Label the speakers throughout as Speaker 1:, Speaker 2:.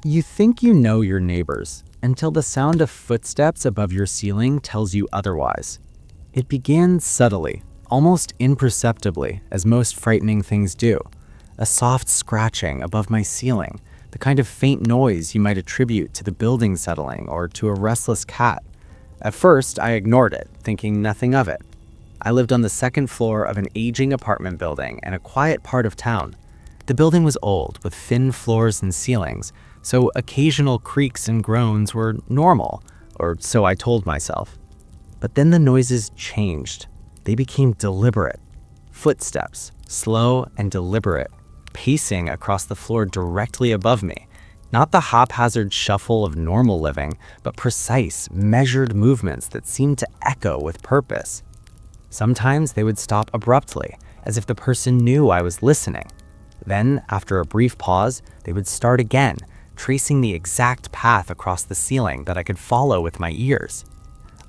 Speaker 1: You think you know your neighbors until the sound of footsteps above your ceiling tells you otherwise. It began subtly, almost imperceptibly, as most frightening things do. A soft scratching above my ceiling, the kind of faint noise you might attribute to the building settling or to a restless cat. At first, I ignored it, thinking nothing of it. I lived on the second floor of an aging apartment building in a quiet part of town. The building was old, with thin floors and ceilings, so occasional creaks and groans were normal, or so I told myself. But then the noises changed. They became deliberate. Footsteps, slow and deliberate, pacing across the floor directly above me. Not the haphazard shuffle of normal living, but precise, measured movements that seemed to echo with purpose. Sometimes they would stop abruptly, as if the person knew I was listening. Then, after a brief pause, they would start again, tracing the exact path across the ceiling that I could follow with my ears.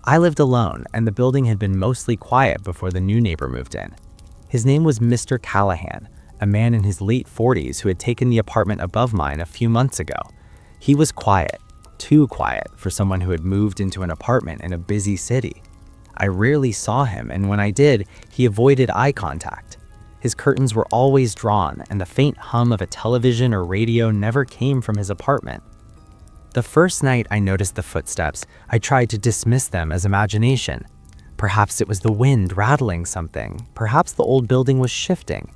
Speaker 1: I lived alone, and the building had been mostly quiet before the new neighbor moved in. His name was Mr. Callahan, a man in his late 40s who had taken the apartment above mine a few months ago. He was quiet, too quiet for someone who had moved into an apartment in a busy city. I rarely saw him, and when I did, he avoided eye contact. His curtains were always drawn, and the faint hum of a television or radio never came from his apartment. The first night I noticed the footsteps, I tried to dismiss them as imagination. Perhaps it was the wind rattling something, perhaps the old building was shifting.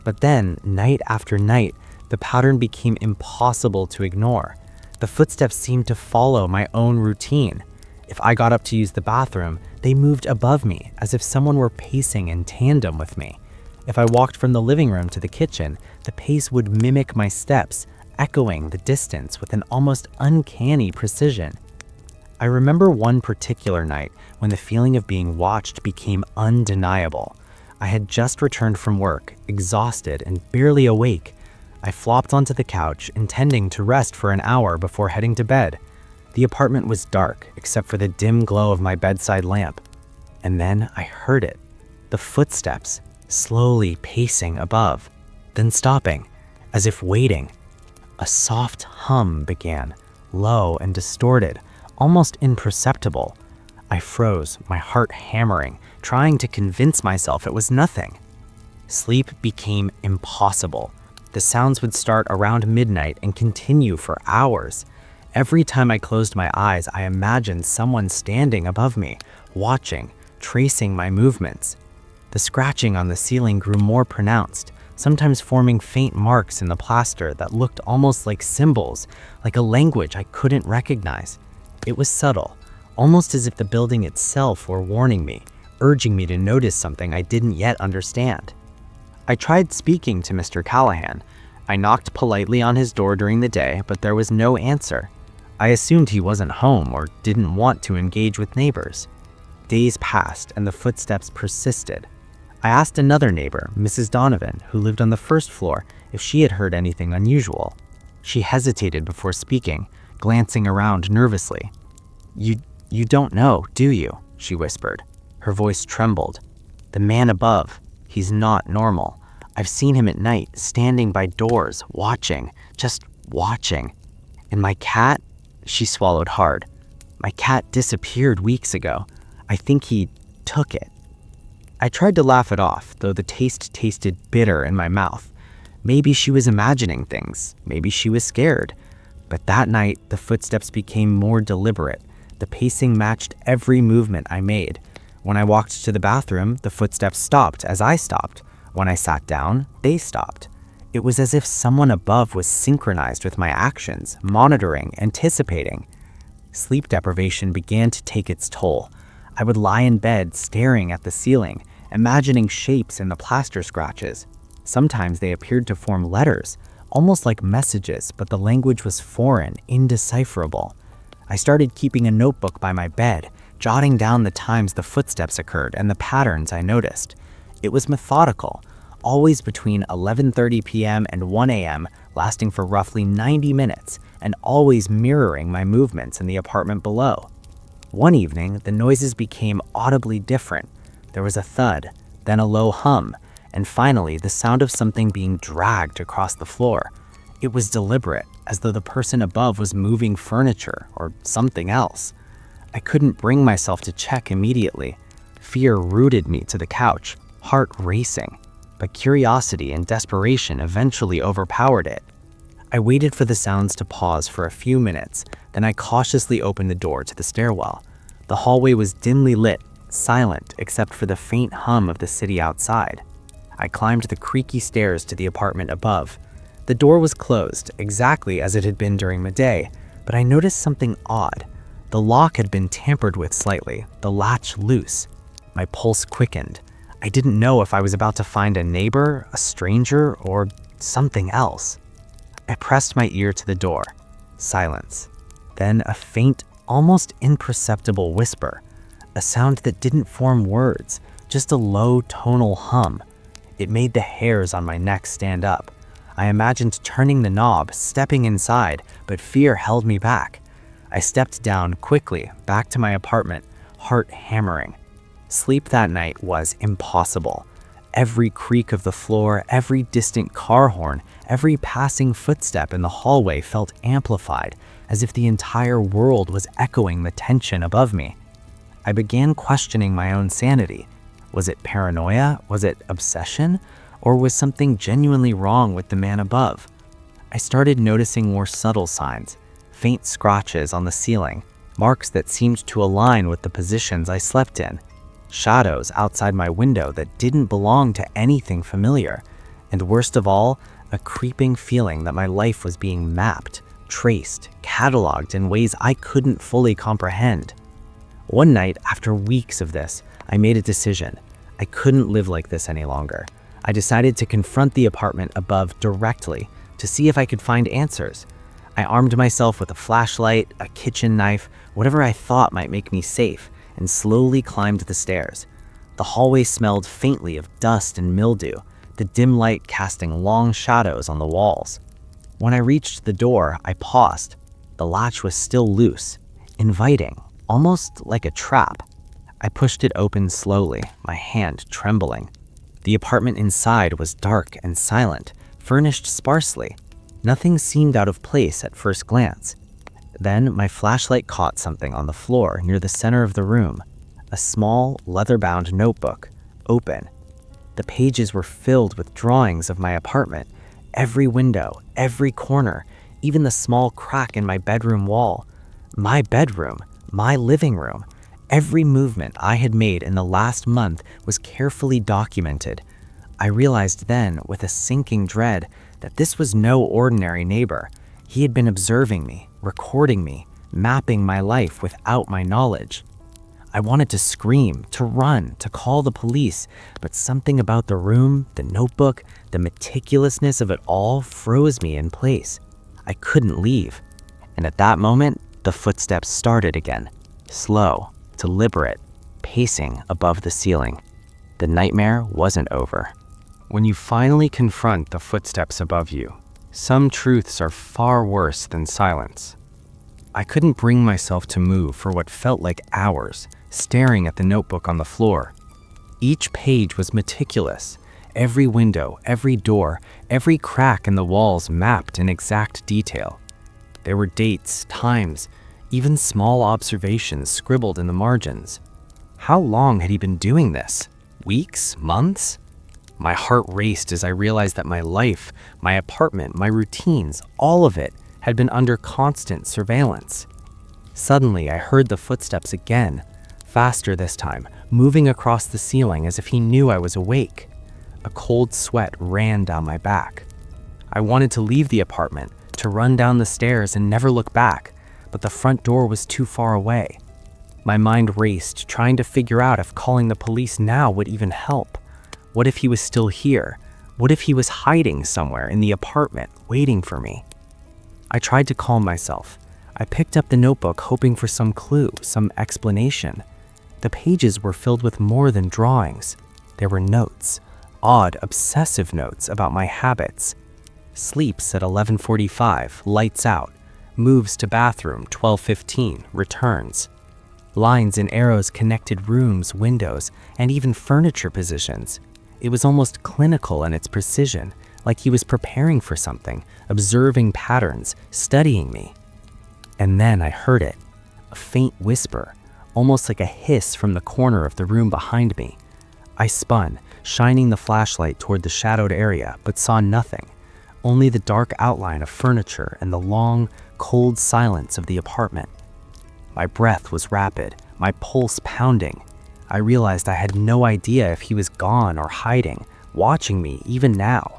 Speaker 1: But then, night after night, the pattern became impossible to ignore. The footsteps seemed to follow my own routine. If I got up to use the bathroom, they moved above me, as if someone were pacing in tandem with me. If I walked from the living room to the kitchen, the pace would mimic my steps, echoing the distance with an almost uncanny precision. I remember one particular night when the feeling of being watched became undeniable. I had just returned from work, exhausted and barely awake. I flopped onto the couch, intending to rest for an hour before heading to bed. The apartment was dark, except for the dim glow of my bedside lamp. And then I heard it. The footsteps, slowly pacing above, then stopping, as if waiting. A soft hum began, low and distorted, almost imperceptible. I froze, my heart hammering, trying to convince myself it was nothing. Sleep became impossible. The sounds would start around midnight and continue for hours. Every time I closed my eyes, I imagined someone standing above me, watching, tracing my movements. The scratching on the ceiling grew more pronounced, sometimes forming faint marks in the plaster that looked almost like symbols, like a language I couldn't recognize. It was subtle, almost as if the building itself were warning me, urging me to notice something I didn't yet understand. I tried speaking to Mr. Callahan. I knocked politely on his door during the day, but there was no answer. I assumed he wasn't home or didn't want to engage with neighbors. Days passed and the footsteps persisted. I asked another neighbor, Mrs. Donovan, who lived on the first floor, if she had heard anything unusual. She hesitated before speaking, glancing around nervously. You don't know, do you?" she whispered. Her voice trembled. "The man above, he's not normal. I've seen him at night, standing by doors, watching, just watching. And my cat," she swallowed hard. "My cat disappeared weeks ago. I think he took it." I tried to laugh it off, though the taste tasted bitter in my mouth. Maybe she was imagining things. Maybe she was scared. But that night, the footsteps became more deliberate. The pacing matched every movement I made. When I walked to the bathroom, the footsteps stopped as I stopped. When I sat down, they stopped. It was as if someone above was synchronized with my actions, monitoring, anticipating. Sleep deprivation began to take its toll. I would lie in bed staring at the ceiling, imagining shapes in the plaster scratches. Sometimes they appeared to form letters, almost like messages, but the language was foreign, indecipherable. I started keeping a notebook by my bed, jotting down the times the footsteps occurred and the patterns I noticed. It was methodical, always between 11:30 p.m. and 1 a.m., lasting for roughly 90 minutes, and always mirroring my movements in the apartment below. One evening, the noises became audibly different. There was a thud, then a low hum, and finally the sound of something being dragged across the floor. It was deliberate, as though the person above was moving furniture or something else. I couldn't bring myself to check immediately. Fear rooted me to the couch, heart racing, but curiosity and desperation eventually overpowered it. I waited for the sounds to pause for a few minutes, then I cautiously opened the door to the stairwell. The hallway was dimly lit, silent except for the faint hum of the city outside. I climbed the creaky stairs to the apartment above. The door was closed, exactly as it had been during the day, but I noticed something odd. The lock had been tampered with slightly, the latch loose. My pulse quickened. I didn't know if I was about to find a neighbor, a stranger, or something else. I pressed my ear to the door. Silence. Then a faint, almost imperceptible whisper. A sound that didn't form words, just a low tonal hum. It made the hairs on my neck stand up. I imagined turning the knob, stepping inside, but fear held me back. I stepped down quickly, back to my apartment, heart hammering. Sleep that night was impossible. Every creak of the floor, every distant car horn, every passing footstep in the hallway felt amplified, as if the entire world was echoing the tension above me. I began questioning my own sanity. Was it paranoia? Was it obsession? Or was something genuinely wrong with the man above? I started noticing more subtle signs, faint scratches on the ceiling, marks that seemed to align with the positions I slept in, shadows outside my window that didn't belong to anything familiar, and worst of all, a creeping feeling that my life was being mapped, traced, cataloged in ways I couldn't fully comprehend. One night, after weeks of this, I made a decision. I couldn't live like this any longer. I decided to confront the apartment above directly to see if I could find answers. I armed myself with a flashlight, a kitchen knife, whatever I thought might make me safe, and slowly climbed the stairs. The hallway smelled faintly of dust and mildew, the dim light casting long shadows on the walls. When I reached the door, I paused. The latch was still loose, inviting, almost like a trap. I pushed it open slowly, my hand trembling. The apartment inside was dark and silent, furnished sparsely. Nothing seemed out of place at first glance. Then my flashlight caught something on the floor near the center of the room, a small, leather-bound notebook, open. The pages were filled with drawings of my apartment, every window, every corner, even the small crack in my bedroom wall. My bedroom, my living room. Every movement I had made in the last month was carefully documented. I realized then, with a sinking dread, that this was no ordinary neighbor. He had been observing me, recording me, mapping my life without my knowledge. I wanted to scream, to run, to call the police, but something about the room, the notebook, the meticulousness of it all froze me in place. I couldn't leave. And at that moment, the footsteps started again, slow, deliberate, pacing above the ceiling. The nightmare wasn't over. When you finally confront the footsteps above you, some truths are far worse than silence. I couldn't bring myself to move for what felt like hours, staring at the notebook on the floor. Each page was meticulous, every window, every door, every crack in the walls mapped in exact detail. There were dates, times, even small observations scribbled in the margins. How long had he been doing this? Weeks? Months? My heart raced as I realized that my life, my apartment, my routines, all of it had been under constant surveillance. Suddenly, I heard the footsteps again, faster this time, moving across the ceiling as if he knew I was awake. A cold sweat ran down my back. I wanted to leave the apartment, to run down the stairs and never look back, but the front door was too far away. My mind raced, trying to figure out if calling the police now would even help. What if he was still here? What if he was hiding somewhere in the apartment, waiting for me? I tried to calm myself. I picked up the notebook hoping for some clue, some explanation. The pages were filled with more than drawings. There were notes, odd, obsessive notes about my habits. Sleeps at 11:45, lights out. Moves to bathroom, 12:15, returns. Lines and arrows connected rooms, windows, and even furniture positions. It was almost clinical in its precision, like he was preparing for something, observing patterns, studying me. And then I heard it, a faint whisper, almost like a hiss from the corner of the room behind me. I spun, shining the flashlight toward the shadowed area, but saw nothing, only the dark outline of furniture and the long, cold silence of the apartment. My breath was rapid, my pulse pounding. I realized I had no idea if he was gone or hiding, watching me even now.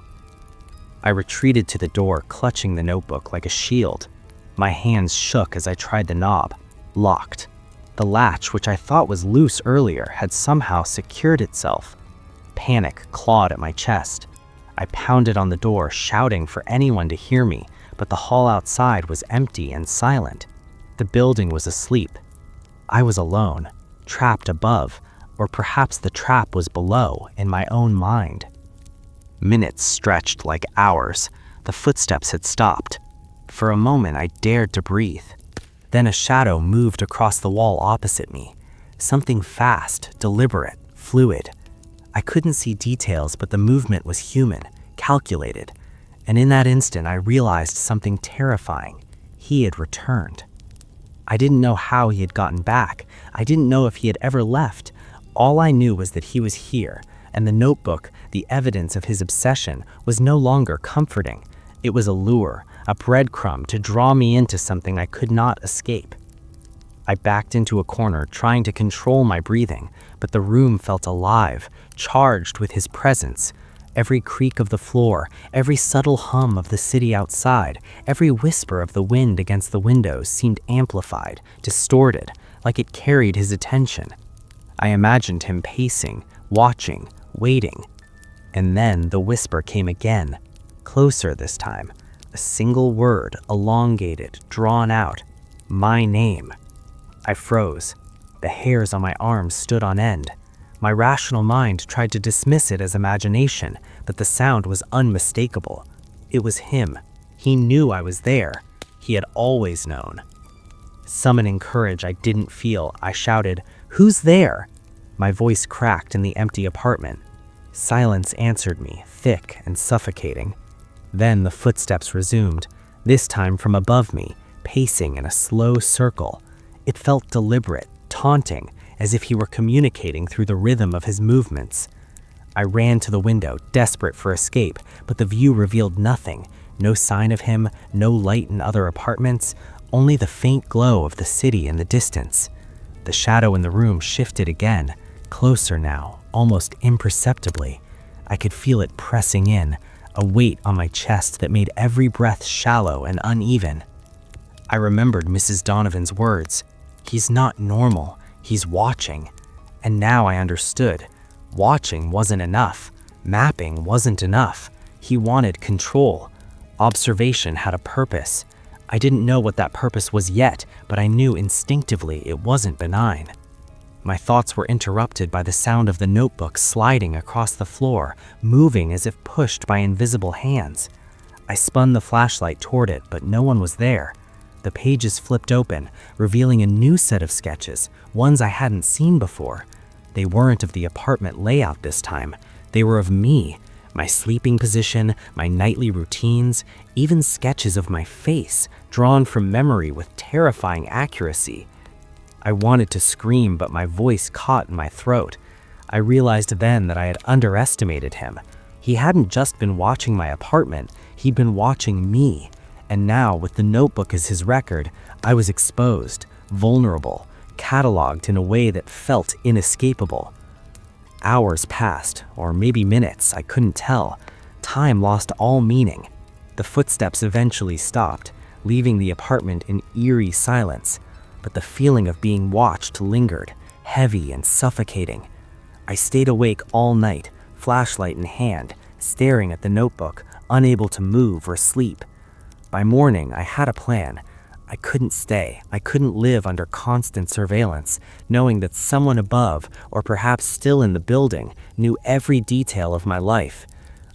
Speaker 1: I retreated to the door, clutching the notebook like a shield. My hands shook as I tried the knob. Locked. The latch, which I thought was loose earlier, had somehow secured itself. Panic clawed at my chest. I pounded on the door, shouting for anyone to hear me, but the hall outside was empty and silent. The building was asleep. I was alone, trapped above, or perhaps the trap was below, in my own mind. Minutes stretched like hours. The footsteps had stopped. For a moment, I dared to breathe. Then a shadow moved across the wall opposite me. Something fast, deliberate, fluid. I couldn't see details, but the movement was human, calculated. And in that instant, I realized something terrifying. He had returned. I didn't know how he had gotten back. I didn't know if he had ever left. All I knew was that he was here, and the notebook, the evidence of his obsession, was no longer comforting. It was a lure, a breadcrumb to draw me into something I could not escape. I backed into a corner, trying to control my breathing, but the room felt alive, charged with his presence. Every creak of the floor, every subtle hum of the city outside, every whisper of the wind against the windows seemed amplified, distorted, like it carried his attention. I imagined him pacing, watching, waiting. And then the whisper came again, closer this time. A single word, elongated, drawn out. My name. I froze. The hairs on my arms stood on end. My rational mind tried to dismiss it as imagination, but the sound was unmistakable. It was him. He knew I was there. He had always known. Summoning courage I didn't feel, I shouted, "Who's there?" My voice cracked in the empty apartment. Silence answered me, thick and suffocating. Then the footsteps resumed, this time from above me, pacing in a slow circle. It felt deliberate, taunting, as if he were communicating through the rhythm of his movements. I ran to the window, desperate for escape, but the view revealed nothing. No sign of him, no light in other apartments, only the faint glow of the city in the distance. The shadow in the room shifted again, closer now, almost imperceptibly. I could feel it pressing in, a weight on my chest that made every breath shallow and uneven. I remembered Mrs. Donovan's words. He's not normal, he's watching. And now I understood. Watching wasn't enough. Mapping wasn't enough. He wanted control. Observation had a purpose. I didn't know what that purpose was yet, but I knew instinctively it wasn't benign. My thoughts were interrupted by the sound of the notebook sliding across the floor, moving as if pushed by invisible hands. I spun the flashlight toward it, but no one was there. The pages flipped open, revealing a new set of sketches, ones I hadn't seen before. They weren't of the apartment layout this time. They were of me, my sleeping position, my nightly routines, even sketches of my face, drawn from memory with terrifying accuracy. I wanted to scream, but my voice caught in my throat. I realized then that I had underestimated him. He hadn't just been watching my apartment, he'd been watching me. And now, with the notebook as his record, I was exposed, vulnerable, cataloged in a way that felt inescapable. Hours passed, or maybe minutes, I couldn't tell. Time lost all meaning. The footsteps eventually stopped, leaving the apartment in eerie silence. But the feeling of being watched lingered, heavy and suffocating. I stayed awake all night, flashlight in hand, staring at the notebook, unable to move or sleep. By morning, I had a plan. I couldn't stay. I couldn't live under constant surveillance, knowing that someone above, or perhaps still in the building, knew every detail of my life.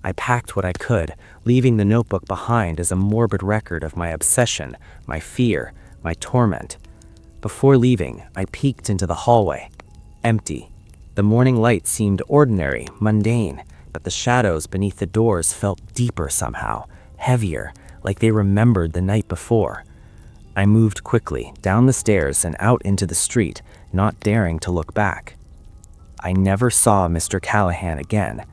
Speaker 1: I packed what I could, leaving the notebook behind as a morbid record of my obsession, my fear, my torment. Before leaving, I peeked into the hallway. Empty. The morning light seemed ordinary, mundane,
Speaker 2: but the shadows beneath the doors felt deeper somehow, heavier, like they remembered the night before. I moved quickly, down the stairs and out into the street, not daring to look back. I never saw Mr. Callahan again.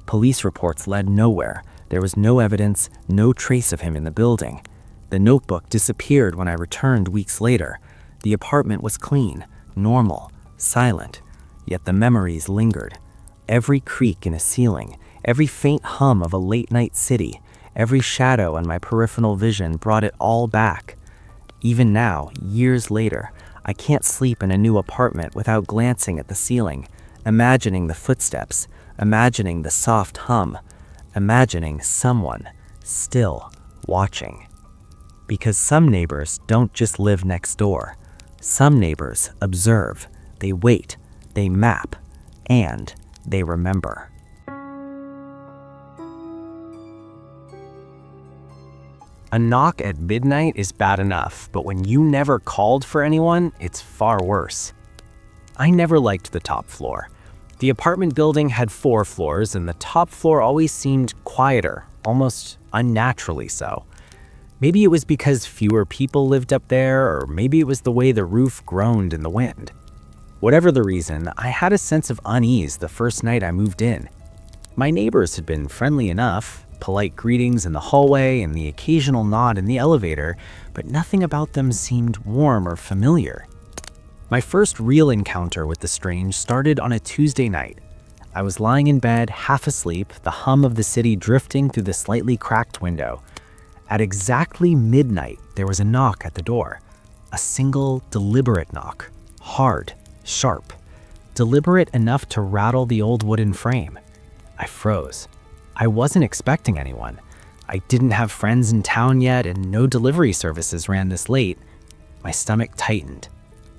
Speaker 2: Police reports led nowhere. There was no evidence, no trace of him in the building. The notebook disappeared when I returned weeks later. The apartment was clean, normal, silent, yet the memories lingered. Every creak in a ceiling, every faint hum of a late-night city, every shadow in my peripheral vision brought it all back. Even now, years later, I can't sleep in a new apartment without glancing at the ceiling, imagining the footsteps, imagining the soft hum, imagining someone still watching. Because some neighbors don't just live next door. Some neighbors observe, they wait, they map, and they remember. A knock at midnight is bad enough, but when you never called for anyone, it's far worse. I never liked the top floor. The apartment building had 4 floors, and the top floor always seemed quieter, almost unnaturally so. Maybe it was because fewer people lived up there, or maybe it was the way the roof groaned in the wind. Whatever the reason, I had a sense of unease the first night I moved in. My neighbors had been friendly enough, polite greetings in the hallway and the occasional nod in the elevator, but nothing about them seemed warm or familiar. My first real encounter with the strange started on a Tuesday night. I was lying in bed, half asleep, the hum of the city drifting through the slightly cracked window. At exactly midnight, there was a knock at the door. A single, deliberate knock. Hard, sharp. Deliberate enough to rattle the old wooden frame. I froze. I wasn't expecting anyone. I didn't have friends in town yet, and no delivery services ran this late. My stomach tightened.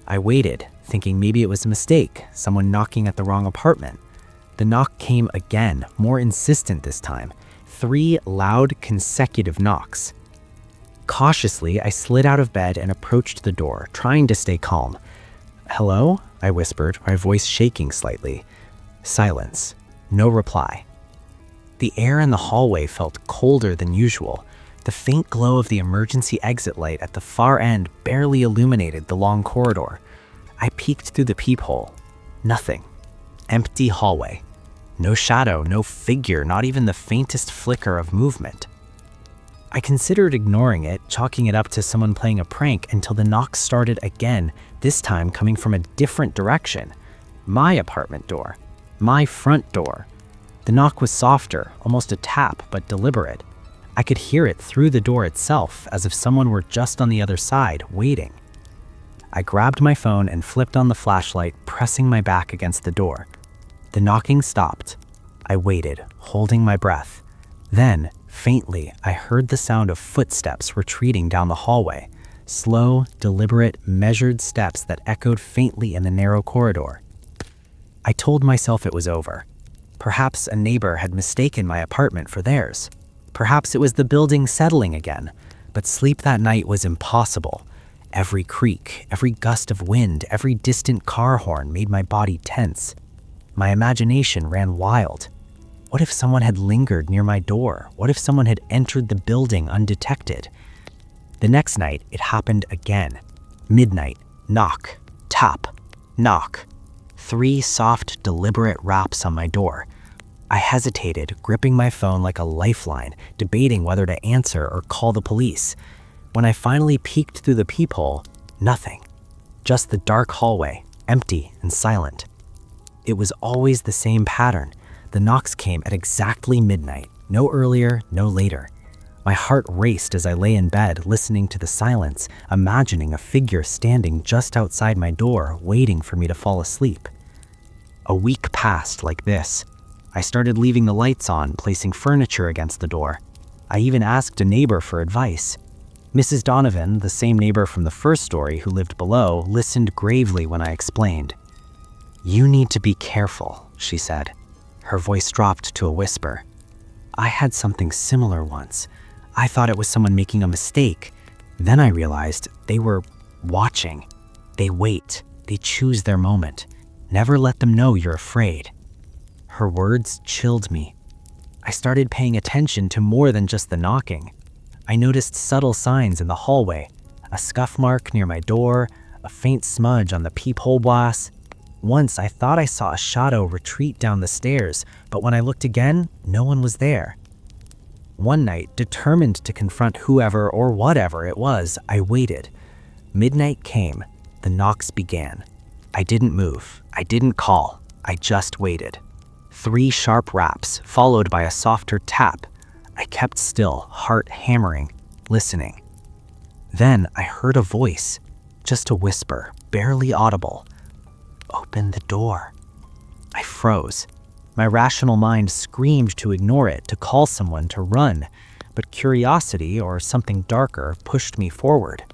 Speaker 2: I waited, thinking maybe it was a mistake, someone knocking at the wrong apartment. The knock came again, more insistent this time. 3 loud, consecutive knocks. Cautiously, I slid out of bed and approached the door, trying to stay calm. "Hello?" I whispered, my voice shaking slightly. Silence. No reply. The air in the hallway felt colder than usual. The faint glow of the emergency exit light at the far end barely illuminated the long corridor. I peeked through the peephole. Nothing. Empty hallway. No shadow, no figure, not even the faintest flicker of movement. I considered ignoring it, chalking it up to someone playing a prank until the knock started again, this time coming from a different direction. My apartment door. My front door. The knock was softer, almost a tap, but deliberate. I could hear it through the door itself, as if someone were just on the other side, waiting. I grabbed my phone and flipped on the flashlight, pressing my back against the door. The knocking stopped. I waited, holding my breath. Then, faintly, I heard the sound of footsteps retreating down the hallway. Slow, deliberate, measured steps that echoed faintly in the narrow corridor. I told myself it was over. Perhaps a neighbor had mistaken my apartment for theirs. Perhaps it was the building settling again. But sleep that night was impossible. Every creak, every gust of wind, every distant car horn made my body tense. My imagination ran wild. What if someone had lingered near my door? What if someone had entered the building undetected? The next night, it happened again. Midnight, knock, tap, knock. 3 soft, deliberate raps on my door. I hesitated, gripping my phone like a lifeline, debating whether to answer or call the police. When I finally peeked through the peephole, nothing. Just the dark hallway, empty and silent. It was always the same pattern. The knocks came at exactly midnight, no earlier, no later. My heart raced as I lay in bed, listening to the silence, imagining a figure standing just outside my door, waiting for me to fall asleep. A week passed like this. I started leaving the lights on, placing furniture against the door. I even asked a neighbor for advice. Mrs. Donovan, the same neighbor from the first story who lived below, listened gravely when I explained. "You need to be careful," she said. Her voice dropped to a whisper. I had something similar once. I thought it was someone making a mistake. Then I realized they were watching. They wait. They choose their moment. Never let them know you're afraid. Her words chilled me. I started paying attention to more than just the knocking. I noticed subtle signs in the hallway, a scuff mark near my door, a faint smudge on the peephole glass. Once I thought I saw a shadow retreat down the stairs, but when I looked again, no one was there. One night, determined to confront whoever or whatever it was, I waited. Midnight came. The knocks began. I didn't move. I didn't call. I just waited. 3 sharp raps, followed by a softer tap. I kept still, heart hammering, listening. Then I heard a voice, just a whisper, barely audible. "Open the door." I froze. My rational mind screamed to ignore it, to call someone, to run, but curiosity, or something darker, pushed me forward.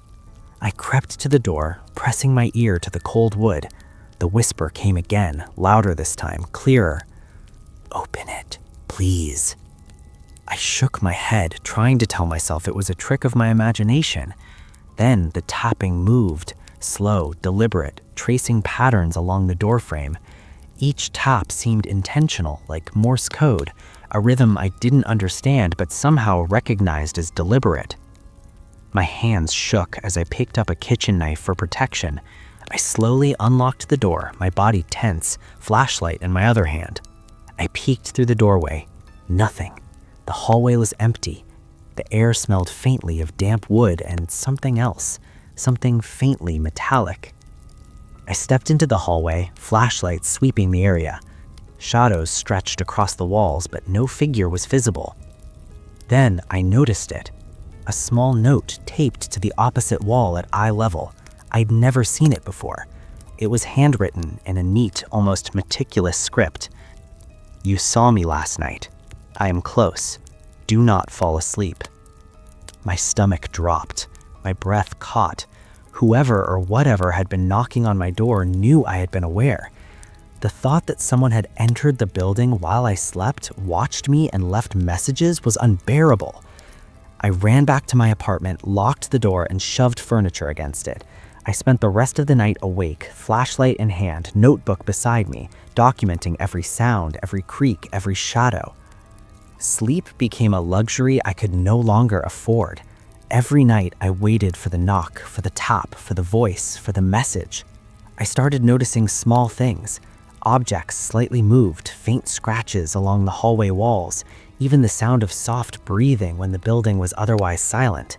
Speaker 2: I crept to the door, pressing my ear to the cold wood. The whisper came again, louder this time, clearer. "Open it, please." I shook my head, trying to tell myself it was a trick of my imagination. Then the tapping moved, slow, deliberate, tracing patterns along the doorframe. Each tap seemed intentional, like Morse code, a rhythm I didn't understand but somehow recognized as deliberate. My hands shook as I picked up a kitchen knife for protection. I slowly unlocked the door, my body tense, flashlight in my other hand. I peeked through the doorway. Nothing. The hallway was empty. The air smelled faintly of damp wood and something else, something faintly metallic. I stepped into the hallway, flashlight sweeping the area. Shadows stretched across the walls, but no figure was visible. Then I noticed it. A small note taped to the opposite wall at eye level. I'd never seen it before. It was handwritten in a neat, almost meticulous script. "You saw me last night. I am close. Do not fall asleep." My stomach dropped. My breath caught. Whoever or whatever had been knocking on my door knew I had been aware. The thought that someone had entered the building while I slept, watched me, and left messages was unbearable. I ran back to my apartment, locked the door, and shoved furniture against it. I spent the rest of the night awake, flashlight in hand, notebook beside me, documenting every sound, every creak, every shadow. Sleep became a luxury I could no longer afford. Every night I waited for the knock, for the tap, for the voice, for the message. I started noticing small things. Objects slightly moved, faint scratches along the hallway walls, even the sound of soft breathing when the building was otherwise silent.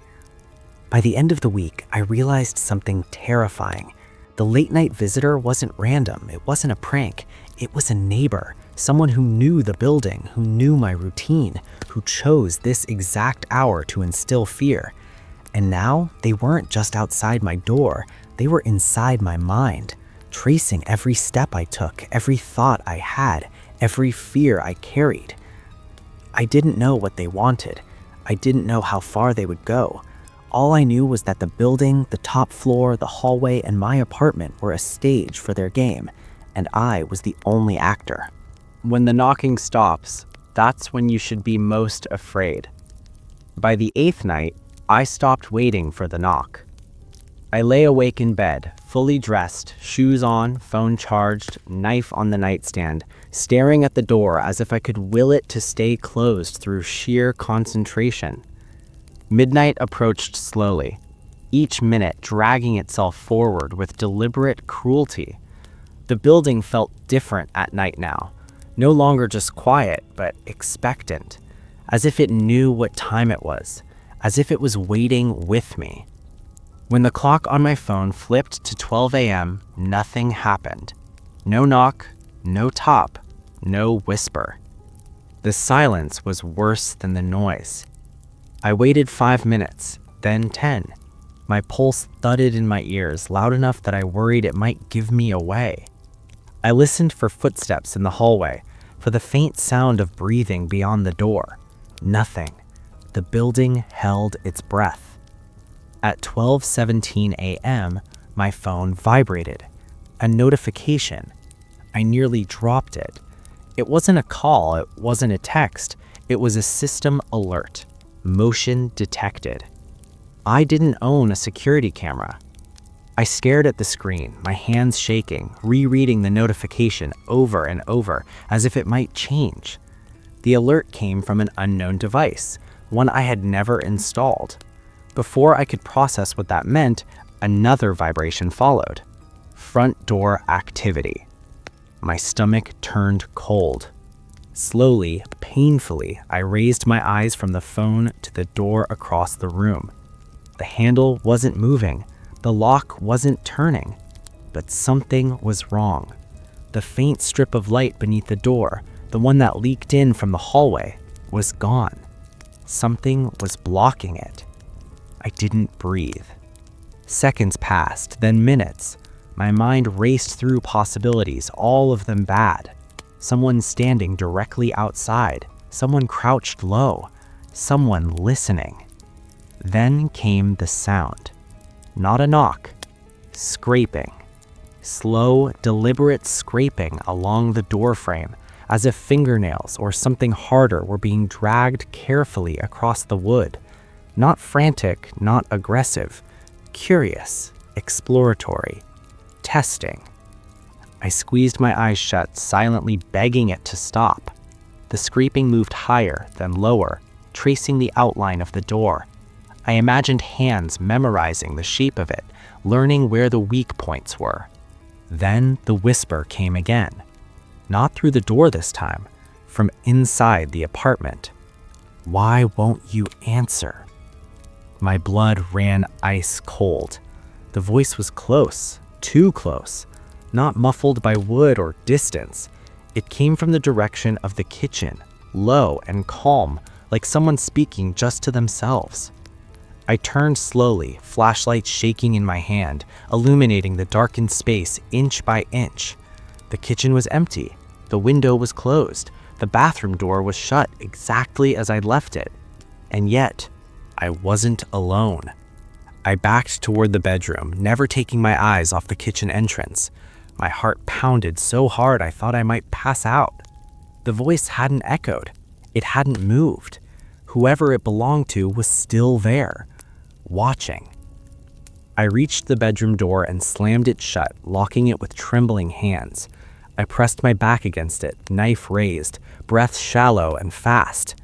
Speaker 2: By the end of the week, I realized something terrifying. The late-night visitor wasn't random. It wasn't a prank. It was a neighbor, someone who knew the building, who knew my routine, who chose this exact hour to instill fear. And now, they weren't just outside my door. They were inside my mind, tracing every step I took, every thought I had, every fear I carried. I didn't know what they wanted. I didn't know how far they would go. All I knew was that the building, the top floor, the hallway, and my apartment were a stage for their game, and I was the only actor.
Speaker 1: When the knocking stops, that's when you should be most afraid. By the 8th night, I stopped waiting for the knock. I lay awake in bed, fully dressed, shoes on, phone charged, knife on the nightstand, staring at the door as if I could will it to stay closed through sheer concentration. Midnight approached slowly, each minute dragging itself forward with deliberate cruelty. The building felt different at night now, no longer just quiet, but expectant, as if it knew what time it was, as if it was waiting with me. When the clock on my phone flipped to 12 a.m., nothing happened. No knock, no tap, no whisper. The silence was worse than the noise. I waited 5 minutes, then 10. My pulse thudded in my ears, loud enough that I worried it might give me away. I listened for footsteps in the hallway, for the faint sound of breathing beyond the door. Nothing. The building held its breath. At 12:17 a.m., my phone vibrated. A notification. I nearly dropped it. It wasn't a call, it wasn't a text. It was a system alert. Motion detected. I didn't own a security camera. I stared at the screen, my hands shaking, rereading the notification over and over, as if it might change.
Speaker 2: The alert came from an unknown device, one I had never installed. Before I could process what that meant, another vibration followed. Front door activity. My stomach turned cold. Slowly, painfully, I raised my eyes from the phone to the door across the room. The handle wasn't moving. The lock wasn't turning. But something was wrong. The faint strip of light beneath the door, the one that leaked in from the hallway, was gone. Something was blocking it. I didn't breathe. Seconds passed, then minutes. My mind raced through possibilities, all of them bad. Someone standing directly outside, someone crouched low, someone listening. Then came the sound. Not a knock, scraping. Slow, deliberate scraping along the doorframe, as if fingernails or something harder were being dragged carefully across the wood. Not frantic, not aggressive. Curious, exploratory, testing. I squeezed my eyes shut, silently begging it to stop. The scraping moved higher, then lower, tracing the outline of the door. I imagined hands memorizing the shape of it, learning where the weak points were. Then the whisper came again. Not through the door this time, from inside the apartment. "Why won't you answer?" My blood ran ice cold. The voice was close, too close, not muffled by wood or distance. It came from the direction of the kitchen, low and calm, like someone speaking just to themselves. I turned slowly, flashlight shaking in my hand, illuminating the darkened space inch by inch. The kitchen was empty. The window was closed. The bathroom door was shut exactly as I'd left it. And yet, I wasn't alone. I backed toward the bedroom, never taking my eyes off the kitchen entrance. My heart pounded so hard I thought I might pass out. The voice hadn't echoed. It hadn't moved. Whoever it belonged to was still there, watching. I reached the bedroom door and slammed it shut, locking it with trembling hands. I pressed my back against it, knife raised, breath shallow and fast.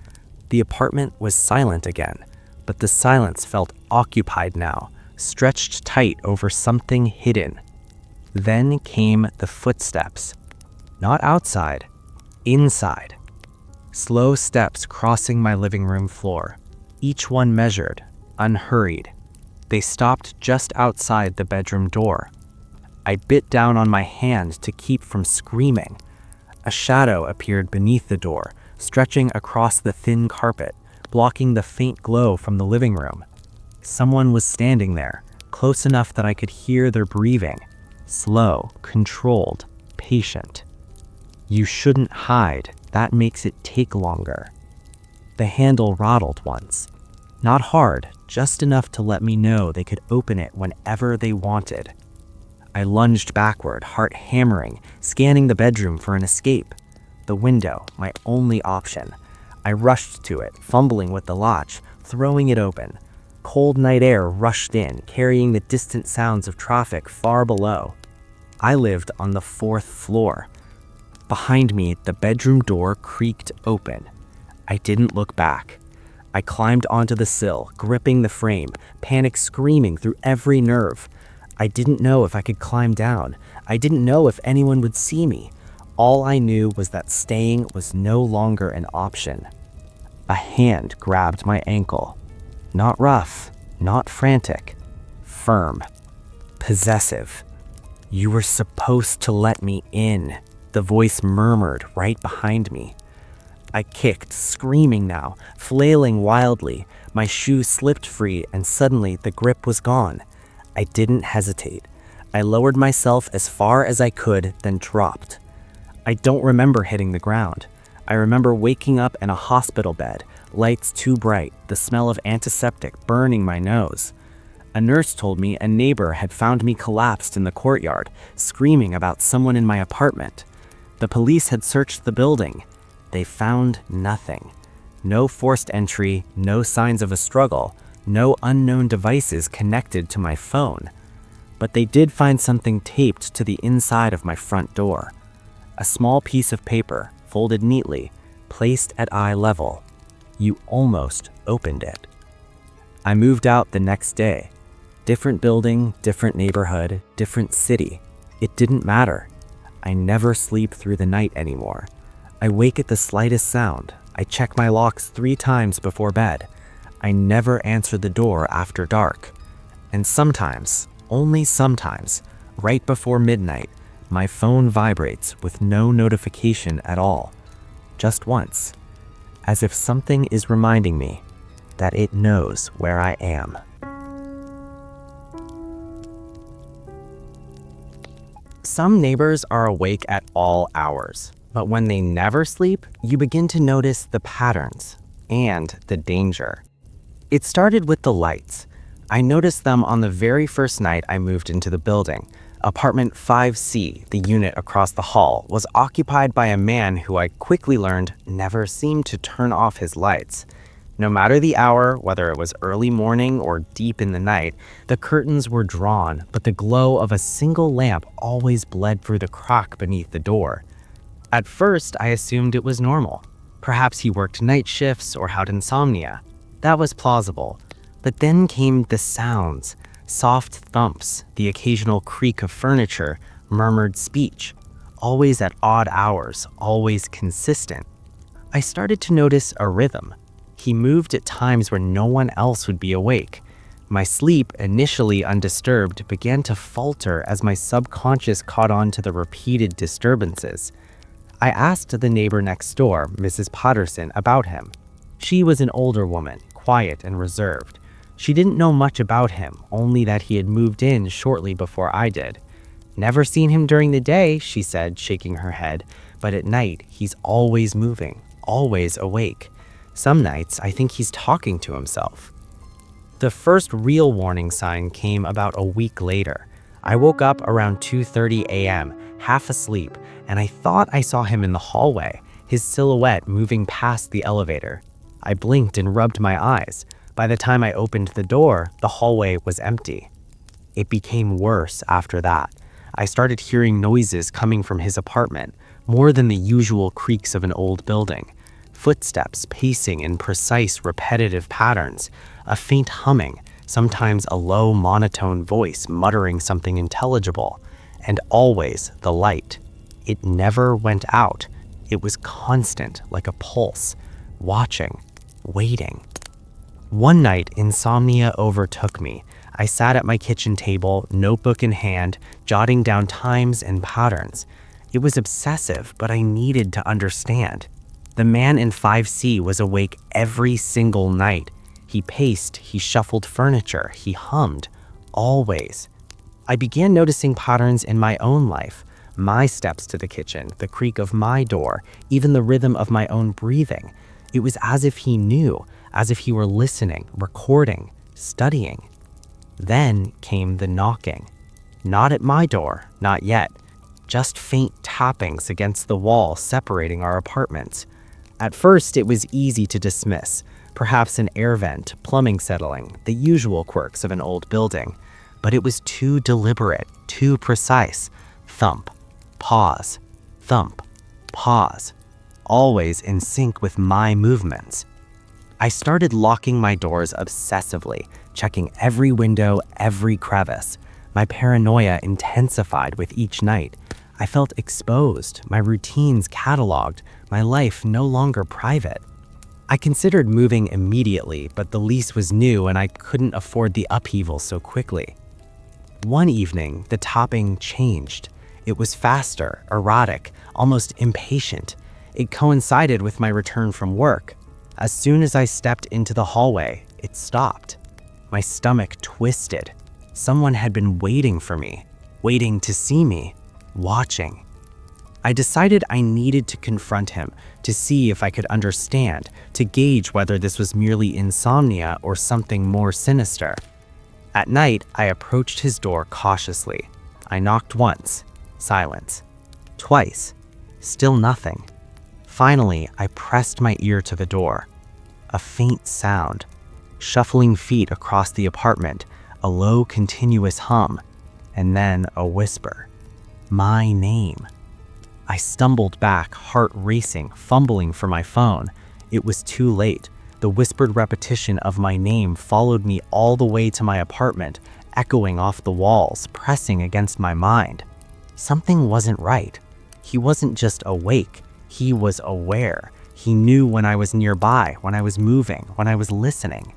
Speaker 2: The apartment was silent again, but the silence felt occupied now, stretched tight over something hidden. Then came the footsteps. Not outside, inside. Slow steps crossing my living room floor, each one measured, unhurried. They stopped just outside the bedroom door. I bit down on my hand to keep from screaming. A shadow appeared beneath the door, stretching across the thin carpet, blocking the faint glow from the living room. Someone was standing there, close enough that I could hear their breathing. Slow, controlled, patient. You shouldn't hide. That makes it take longer. The handle rattled once. Not hard, just enough to let me know they could open it whenever they wanted. I lunged backward, heart hammering, scanning the bedroom for an escape. The window, my only option. I rushed to it, fumbling with the latch, throwing it open. Cold night air rushed in, carrying the distant sounds of traffic far below. I lived on the 4th floor. Behind me, the bedroom door creaked open. I didn't look back. I climbed onto the sill, gripping the frame, panic screaming through every nerve. I didn't know if I could climb down. I didn't know if anyone would see me. All I knew was that staying was no longer an option. A hand grabbed my ankle. Not rough, not frantic. Firm. Possessive. "You were supposed to let me in," the voice murmured right behind me. I kicked, screaming now, flailing wildly. My shoe slipped free, and suddenly the grip was gone. I didn't hesitate. I lowered myself as far as I could, then dropped. I don't remember hitting the ground. I remember waking up in a hospital bed, lights too bright, the smell of antiseptic burning my nose. A nurse told me a neighbor had found me collapsed in the courtyard, screaming about someone in my apartment. The police had searched the building. They found nothing. No forced entry, no signs of a struggle, no unknown devices connected to my phone. But they did find something taped to the inside of my front door. A small piece of paper, folded neatly, placed at eye level. You almost opened it. I moved out the next day. Different building, different neighborhood, different city. It didn't matter. I never sleep through the night anymore. I wake at the slightest sound. I check my locks 3 times before bed. I never answer the door after dark. And sometimes, only sometimes, right before midnight, my phone vibrates with no notification at all. Just once. As if something is reminding me that it knows where I am. Some neighbors are awake at all hours, but when they never sleep, you begin to notice the patterns and the danger. It started with the lights. I noticed them on the very first night I moved into the building. Apartment 5C, the unit across the hall, was occupied by a man who I quickly learned never seemed to turn off his lights. No matter the hour, whether it was early morning or deep in the night, the curtains were drawn, but the glow of a single lamp always bled through the crack beneath the door. At first, I assumed it was normal. Perhaps he worked night shifts or had insomnia. That was plausible. But then came the sounds, soft thumps, the occasional creak of furniture, murmured speech, always at odd hours, always consistent. I started to notice a rhythm. He moved at times when no one else would be awake. My sleep, initially undisturbed, began to falter as my subconscious caught on to the repeated disturbances. I asked the neighbor next door, Mrs. Patterson, about him. She was an older woman, quiet and reserved. She didn't know much about him, only that he had moved in shortly before I did. Never seen him during the day, she said, shaking her head, but at night, he's always moving, always awake. Some nights, I think he's talking to himself. The first real warning sign came about a week later. I woke up around 2:30 a.m., half asleep, and I thought I saw him in the hallway, his silhouette moving past the elevator. I blinked and rubbed my eyes. By the time I opened the door, the hallway was empty. It became worse after that. I started hearing noises coming from his apartment, more than the usual creaks of an old building. Footsteps pacing in precise, repetitive patterns, a faint humming, sometimes a low, monotone voice muttering something intelligible, and always the light. It never went out. It was constant, like a pulse, watching, waiting. One night, insomnia overtook me. I sat at my kitchen table, notebook in hand, jotting down times and patterns. It was obsessive, but I needed to understand. The man in 5C was awake every single night. He paced, he shuffled furniture, he hummed, always. I began noticing patterns in my own life, my steps to the kitchen, the creak of my door, even the rhythm of my own breathing. It was as if he knew, as if he were listening, recording, studying. Then came the knocking. Not at my door, not yet. Just faint tappings against the wall separating our apartments. At first, it was easy to dismiss. Perhaps an air vent, plumbing settling, the usual quirks of an old building. But it was too deliberate, too precise. Thump, pause, thump, pause. Always in sync with my movements. I started locking my doors obsessively, checking every window, every crevice. My paranoia intensified with each night. I felt exposed, my routines cataloged, my life no longer private. I considered moving immediately, but the lease was new and I couldn't afford the upheaval so quickly. One evening, the tapping changed. It was faster, erratic, almost impatient. It coincided with my return from work. As soon as I stepped into the hallway, it stopped. My stomach twisted. Someone had been waiting for me, waiting to see me, watching. I decided I needed to confront him, to see if I could understand, to gauge whether this was merely insomnia or something more sinister. At night, I approached his door cautiously. I knocked once, silence. Twice, still nothing. Finally, I pressed my ear to the door. A faint sound, shuffling feet across the apartment, a low, continuous hum, and then a whisper. My name. I stumbled back, heart racing, fumbling for my phone. It was too late. The whispered repetition of my name followed me all the way to my apartment, echoing off the walls, pressing against my mind. Something wasn't right. He wasn't just awake, he was aware. He knew when I was nearby, when I was moving, when I was listening.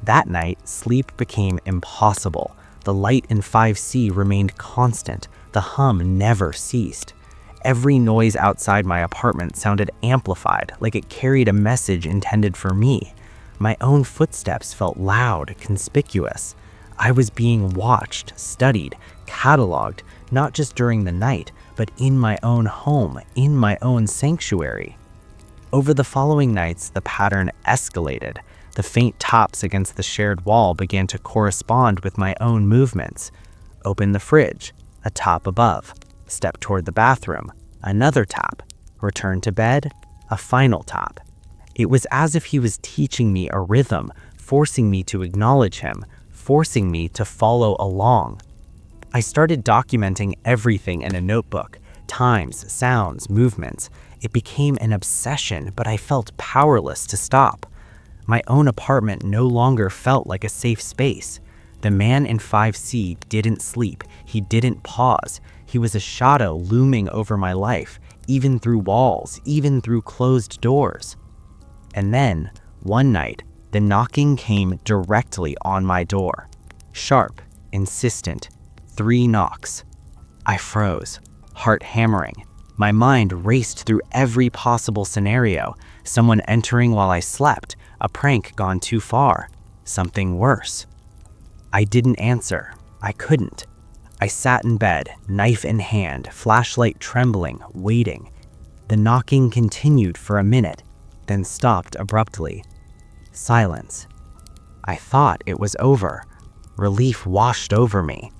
Speaker 2: That night, sleep became impossible. The light in 5C remained constant. The hum never ceased. Every noise outside my apartment sounded amplified, like it carried a message intended for me. My own footsteps felt loud, conspicuous. I was being watched, studied, cataloged, not just during the night, but in my own home, in my own sanctuary. Over the following nights, the pattern escalated. The faint taps against the shared wall began to correspond with my own movements. Open the fridge, a tap above. Step toward the bathroom, another tap. Return to bed, a final tap. It was as if he was teaching me a rhythm, forcing me to acknowledge him, forcing me to follow along. I started documenting everything in a notebook, times, sounds, movements. It became an obsession, but I felt powerless to stop. My own apartment no longer felt like a safe space. The man in 5C didn't sleep. He didn't pause. He was a shadow looming over my life, even through walls, even through closed doors. And then, one night, the knocking came directly on my door. Sharp, insistent, 3 knocks. I froze, heart hammering. My mind raced through every possible scenario. Someone entering while I slept, a prank gone too far, something worse. I didn't answer. I couldn't. I sat in bed, knife in hand, flashlight trembling, waiting. The knocking continued for a minute, then stopped abruptly. Silence. I thought it was over. Relief washed over me.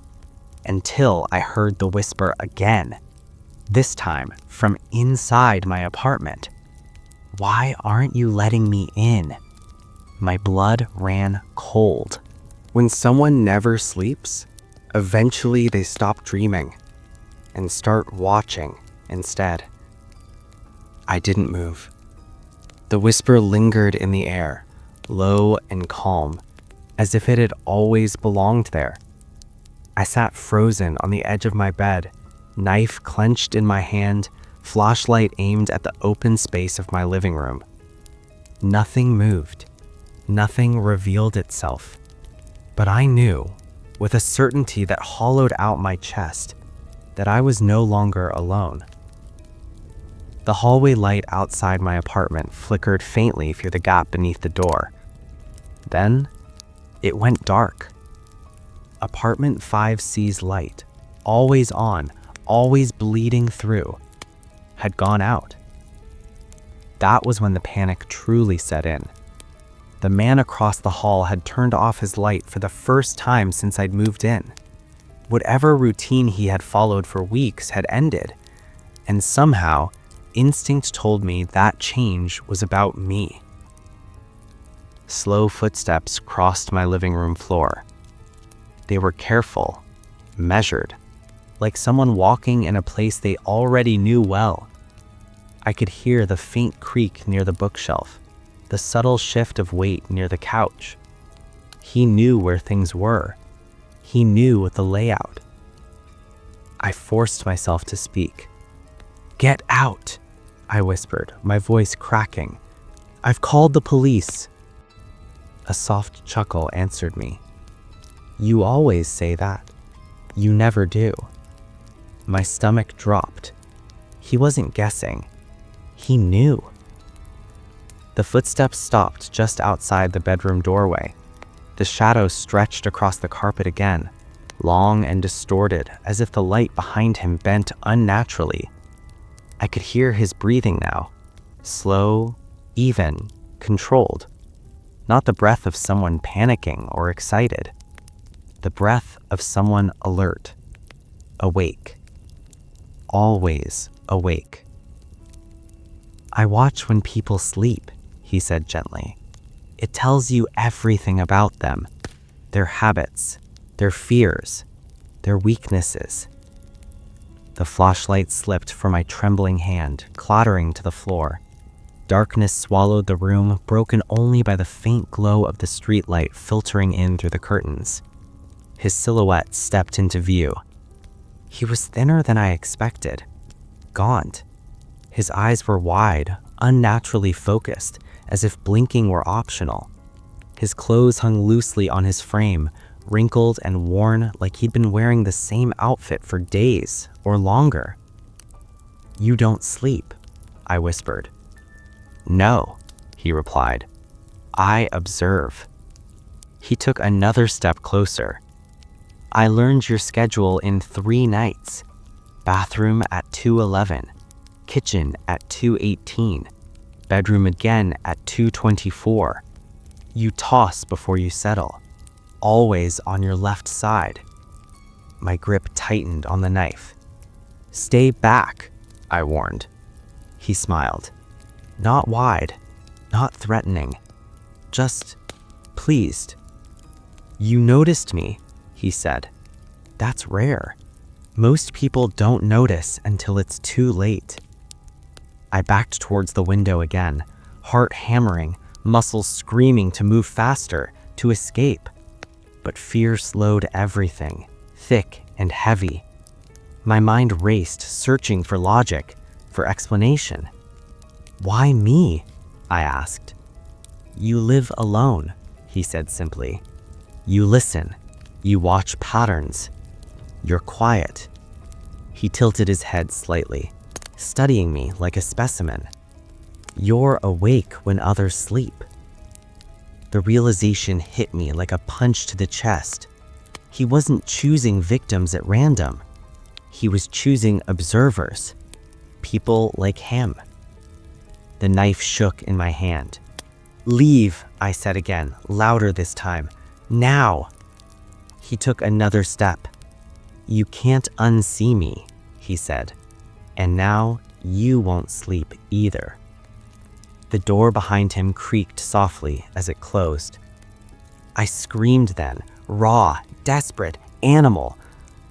Speaker 2: Until I heard the whisper again. This time from inside my apartment. Why aren't you letting me in? My blood ran cold. When someone never sleeps, eventually they stop dreaming and start watching instead. I didn't move. The whisper lingered in the air, low and calm, as if it had always belonged there. I sat frozen on the edge of my bed, knife clenched in my hand, flashlight aimed at the open space of my living room. Nothing moved. Nothing revealed itself. But I knew, with a certainty that hollowed out my chest, that I was no longer alone. The hallway light outside my apartment flickered faintly through the gap beneath the door. Then, it went dark. Apartment 5C's light, always on, always bleeding through, had gone out. That was when the panic truly set in. The man across the hall had turned off his light for the first time since I'd moved in. Whatever routine he had followed for weeks had ended, and somehow, instinct told me that change was about me. Slow footsteps crossed my living room floor. They were careful, measured, like someone walking in a place they already knew well. I could hear the faint creak near the bookshelf, the subtle shift of weight near the couch. He knew where things were. He knew the layout. I forced myself to speak. "Get out," I whispered, my voice cracking. "I've called the police." A soft chuckle answered me. "You always say that. You never do." My stomach dropped. He wasn't guessing. He knew. The footsteps stopped just outside the bedroom doorway. The shadow stretched across the carpet again, long and distorted, as if the light behind him bent unnaturally. I could hear his breathing now, slow, even, controlled. Not the breath of someone panicking or excited. The breath of someone alert, awake. Always awake. "I watch when people sleep," he said gently. "It tells you everything about them, their habits, their fears, their weaknesses." The flashlight slipped from my trembling hand, clattering to the floor. Darkness swallowed the room, broken only by the faint glow of the streetlight filtering in through the curtains. His silhouette stepped into view. He was thinner than I expected. Gaunt. His eyes were wide, unnaturally focused, as if blinking were optional. His clothes hung loosely on his frame, wrinkled and worn like he'd been wearing the same outfit for days or longer. "You don't sleep," I whispered. "No," he replied. "I observe." He took another step closer. "I learned your schedule in 3 nights. Bathroom at 2:11, kitchen at 2:18, bedroom again at 2:24. You toss before you settle, always on your left side." My grip tightened on the knife. "Stay back," I warned. He smiled. Not wide, not threatening, just pleased. "You noticed me," he said. "That's rare. Most people don't notice until it's too late." I backed towards the window again, heart hammering, muscles screaming to move faster, to escape. But fear slowed everything, thick and heavy. My mind raced, searching for logic, for explanation. "Why me?" I asked. "You live alone," he said simply. "You listen. You watch patterns. You're quiet." He tilted his head slightly, studying me like a specimen. "You're awake when others sleep." The realization hit me like a punch to the chest. He wasn't choosing victims at random. He was choosing observers, people like him. The knife shook in my hand. "Leave," I said again, louder this time. "Now." He took another step. "You can't unsee me," he said. "And now you won't sleep either." The door behind him creaked softly as it closed. I screamed then, raw, desperate, animal.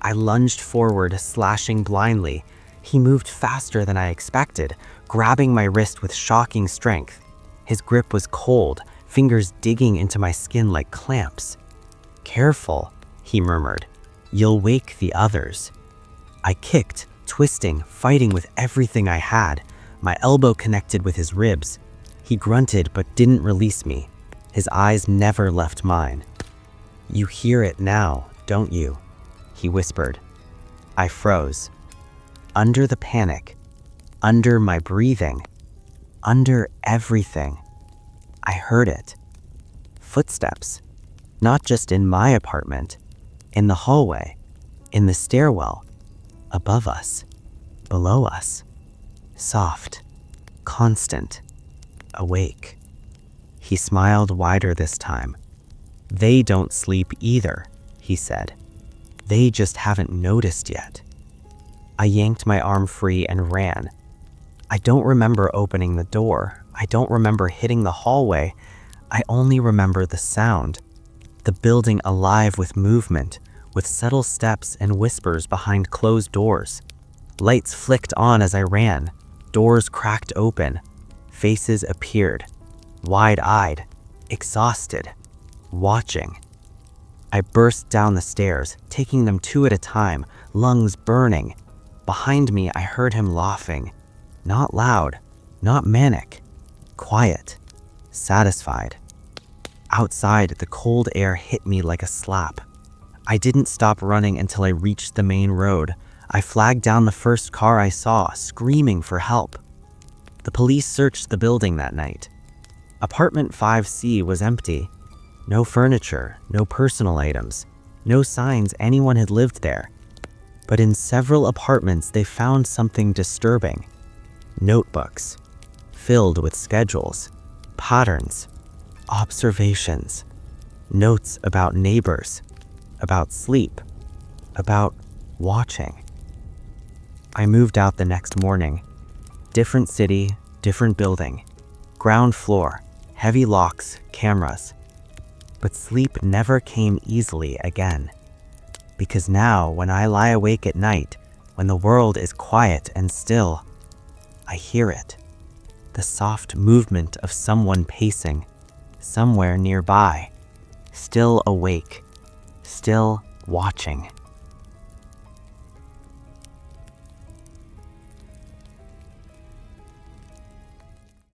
Speaker 2: I lunged forward, slashing blindly. He moved faster than I expected, grabbing my wrist with shocking strength. His grip was cold, fingers digging into my skin like clamps. "Careful," he murmured. "You'll wake the others." I kicked, twisting, fighting with everything I had. My elbow connected with his ribs. He grunted but didn't release me. His eyes never left mine. "You hear it now, don't you?" he whispered. I froze. Under the panic, under my breathing, under everything, I heard it. Footsteps, not just in my apartment, in the hallway, in the stairwell, above us, below us. Soft, constant, awake. He smiled wider this time. "They don't sleep either," he said. "They just haven't noticed yet." I yanked my arm free and ran. I don't remember opening the door. I don't remember hitting the hallway. I only remember the sound. The building alive with movement, with subtle steps and whispers behind closed doors. Lights flicked on as I ran. Doors cracked open. Faces appeared, wide-eyed, exhausted, watching. I burst down the stairs, taking them 2 at a time, lungs burning. Behind me, I heard him laughing. Not loud, not manic. Quiet, satisfied. Outside, the cold air hit me like a slap. I didn't stop running until I reached the main road. I flagged down the first car I saw, screaming for help. The police searched the building that night. Apartment 5C was empty. No furniture, no personal items, no signs anyone had lived there. But in several apartments, they found something disturbing. Notebooks, filled with schedules, patterns, observations, notes about neighbors, about sleep, about watching. I moved out the next morning. Different city, different building. Ground floor, heavy locks, cameras. But sleep never came easily again. Because now, when I lie awake at night, when the world is quiet and still, I hear it. The soft movement of someone pacing, somewhere nearby, still awake, still watching.